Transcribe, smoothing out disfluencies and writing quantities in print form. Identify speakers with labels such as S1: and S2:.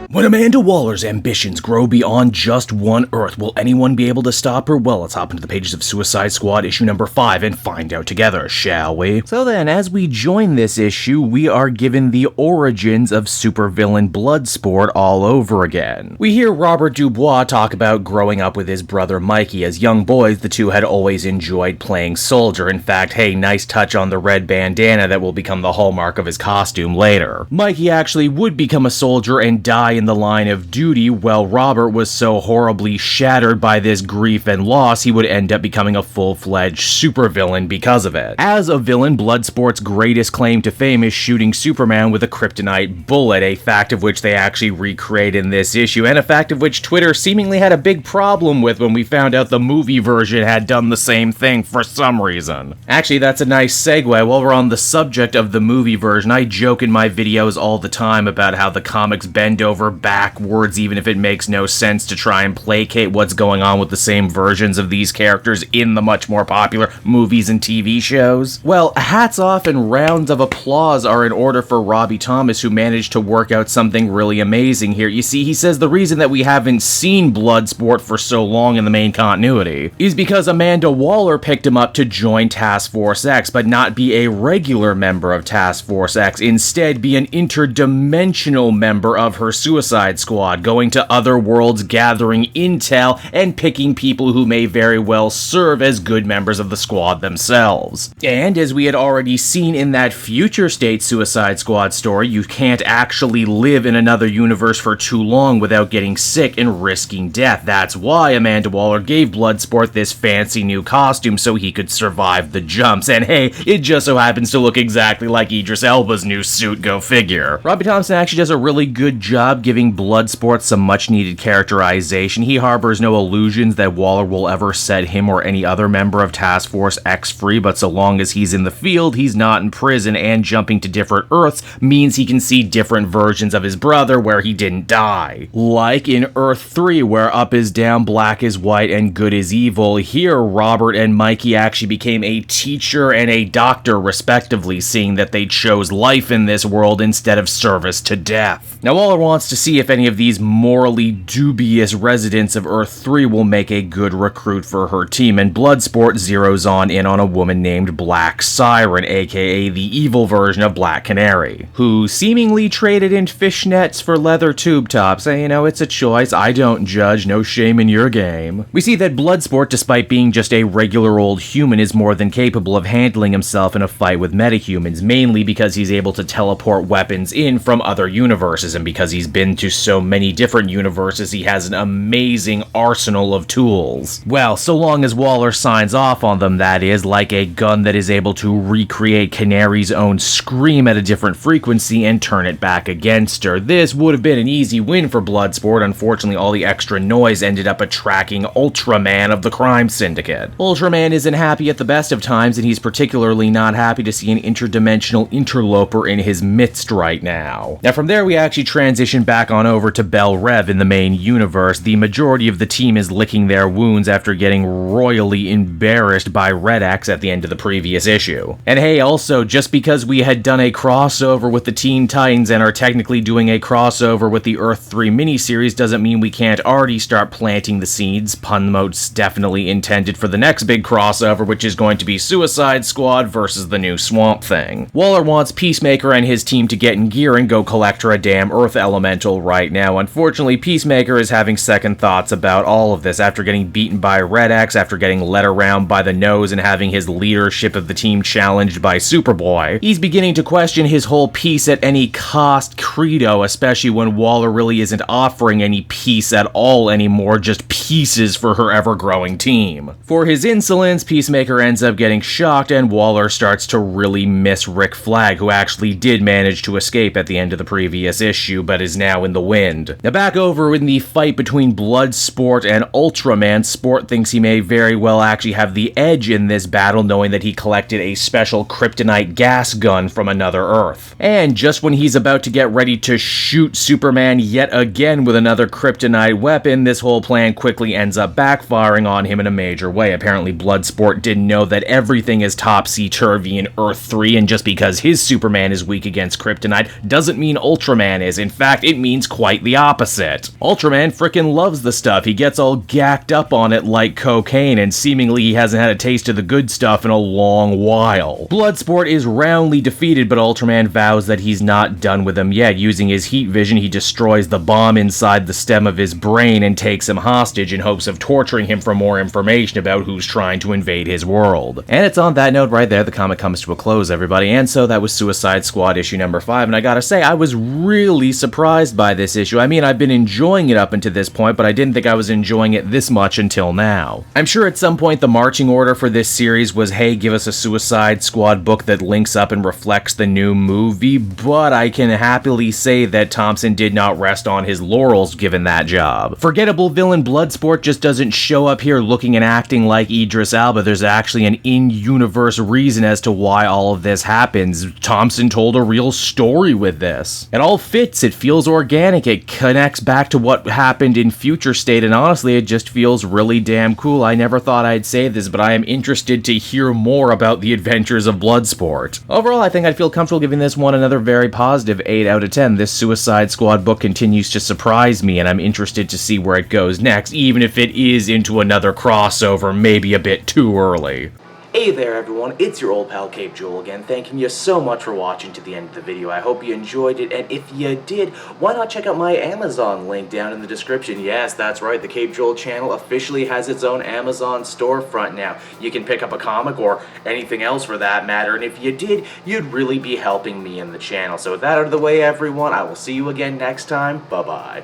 S1: When Amanda Waller's ambitions grow beyond just one Earth, will anyone be able to stop her? Well, let's hop into the pages of Suicide Squad issue number 5 and find out together, shall we? So then, as we join this issue, we are given the origins of supervillain Bloodsport all over again. We hear Robert Dubois talk about growing up with his brother Mikey. As young boys, the two had always enjoyed playing soldier. In fact, hey, nice touch on the red bandana that will become the hallmark of his costume later. Mikey actually would become a soldier and die in the line of duty, while Robert was so horribly shattered by this grief and loss he would end up becoming a full-fledged supervillain because of it. As a villain, Bloodsport's greatest claim to fame is shooting Superman with a kryptonite bullet, a fact of which they actually recreate in this issue, and a fact of which Twitter seemingly had a big problem with when we found out the movie version had done the same thing for some reason. Actually, that's a nice segue. While we're on the subject of the movie version, I joke in my videos all the time about how the comics bend over backwards even if it makes no sense to try and placate what's going on with the same versions of these characters in the much more popular movies and TV shows. Well, hats off and rounds of applause are in order for Robbie Thomas, who managed to work out something really amazing here. You see, he says the reason that we haven't seen Bloodsport for so long in the main continuity is because Amanda Waller picked him up to join Task Force X, but not be a regular member of Task Force X, instead be an interdimensional member of her Suicide Squad, going to other worlds, gathering intel, and picking people who may very well serve as good members of the squad themselves. And as we had already seen in that Future State Suicide Squad story, you can't actually live in another universe for too long without getting sick and risking death. That's why Amanda Waller gave Bloodsport this fancy new costume so he could survive the jumps, and hey, it just so happens to look exactly like Idris Elba's new suit, go figure. Robbie Thompson actually does a really good job giving Bloodsport some much-needed characterization. He harbors no illusions that Waller will ever set him or any other member of Task Force X free, but so long as he's in the field, he's not in prison, and jumping to different Earths means he can see different versions of his brother where he didn't die. Like in Earth 3, where up is down, black is white, and good is evil, here Robert and Mikey actually became a teacher and a doctor respectively, seeing that they chose life in this world instead of service to death. Now Waller wants to see if any of these morally dubious residents of Earth 3 will make a good recruit for her team, and Bloodsport zeroes in on a woman named Black Siren, aka the evil version of Black Canary, who seemingly traded in fishnets for leather tube tops. And, you know, it's a choice, I don't judge, no shame in your game. We see that Bloodsport, despite being just a regular old human, is more than capable of handling himself in a fight with metahumans, mainly because he's able to teleport weapons in from other universes, and because he's been to so many different universes, he has an amazing arsenal of tools. Well, so long as Waller signs off on them, that is, like a gun that is able to recreate Canary's own scream at a different frequency and turn it back against her. This would have been an easy win for Bloodsport. Unfortunately, all the extra noise ended up attracting Ultraman of the crime syndicate. Ultraman isn't happy at the best of times, and he's particularly not happy to see an interdimensional interloper in his midst right now. Now from there we actually transition back on over to Belle Rev in the main universe. The majority of the team is licking their wounds after getting royally embarrassed by Red X at the end of the previous issue. And hey, also, just because we had done a crossover with the Teen Titans and are technically doing a crossover with the Earth 3 miniseries doesn't mean we can't already start planting the seeds, pun most definitely intended, for the next big crossover, which is going to be Suicide Squad versus the new Swamp Thing. Waller wants Peacemaker and his team to get in gear and go collect her a damn Earth Elemental right now. Unfortunately, Peacemaker is having second thoughts about all of this after getting beaten by Red X, after getting led around by the nose and having his leadership of the team challenged by Superboy. He's beginning to question his whole peace at any cost credo, especially when Waller really isn't offering any peace at all anymore, just pieces for her ever-growing team. For his insolence, Peacemaker ends up getting shocked, and Waller starts to really miss Rick Flag, who actually did manage to escape at the end of the previous issue, but is now in the wind. Now back over in the fight between Bloodsport and Ultraman, Sport thinks he may very well actually have the edge in this battle, knowing that he collected a special kryptonite gas gun from another Earth. And just when he's about to get ready to shoot Superman yet again with another kryptonite weapon, this whole plan quickly ends up backfiring on him in a major way. Apparently Bloodsport didn't know that everything is topsy-turvy in Earth 3, and just because his Superman is weak against kryptonite doesn't mean Ultraman is. In fact, it Syndicate means quite the opposite. Ultraman frickin' loves the stuff, he gets all gacked up on it like cocaine, and seemingly he hasn't had a taste of the good stuff in a long while. Bloodsport is roundly defeated, but Ultraman vows that he's not done with him yet. Using his heat vision, he destroys the bomb inside the stem of his brain and takes him hostage in hopes of torturing him for more information about who's trying to invade his world. And it's on that note right there the comic comes to a close, everybody, and so that was Suicide Squad issue number 5, and I gotta say, I was really surprised by this issue. I mean, I've been enjoying it up until this point, but I didn't think I was enjoying it this much until now. I'm sure at some point the marching order for this series was, hey, give us a Suicide Squad book that links up and reflects the new movie, but I can happily say that Thompson did not rest on his laurels given that job. Forgettable villain Bloodsport just doesn't show up here looking and acting like Idris Elba. There's actually an in-universe reason as to why all of this happens. Thompson told a real story with this. It all fits, it feels organic, it connects back to what happened in Future State, and honestly, it just feels really damn cool. I never thought I'd say this, but I am interested to hear more about the adventures of Bloodsport. Overall, I think I'd feel comfortable giving this one another very positive 8 out of 10. This Suicide Squad book continues to surprise me, and I'm interested to see where it goes next, even if it is into another crossover, maybe a bit too early. Hey there everyone, it's your old pal Cape Joel again, thanking you so much for watching to the end of the video. I hope you enjoyed it, and if you did, why not check out my Amazon link down in the description. Yes, that's right, the Cape Joel channel officially has its own Amazon storefront now. You can pick up a comic or anything else for that matter, and if you did, you'd really be helping me in the channel. So with that out of the way everyone, I will see you again next time. Bye-bye.